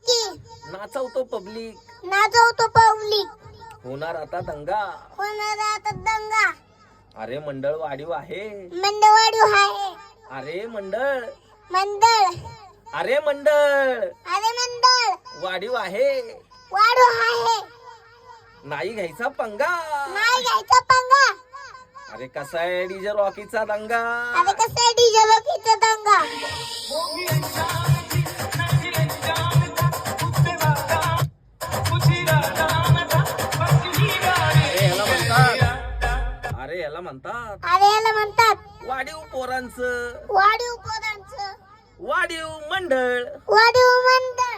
की नाचवतो public, नाचवतो public, होणार आता दंगा. होणार आता दंगा. अरे मंडळ वाढीव आहे, मंडळवाडी आहे, अरे मंडळ, मंडळ, अरे मंडळ अरे मंडळ वाढीव आहे, वाढू आहे, नाही घ्यायचा पंगा. नाही घ्यायचा पंगा. अरे कसा आहे डीजे रॉकीचा दंगा. अरे कसं आहे डीजे लोकीचा दंगा. अरे याला म्हणतात अरे याला म्हणतात वाढीव पोरांचं, वाढीव पोरांचं, वाढीव मंडळ. वाढीव मंडळ.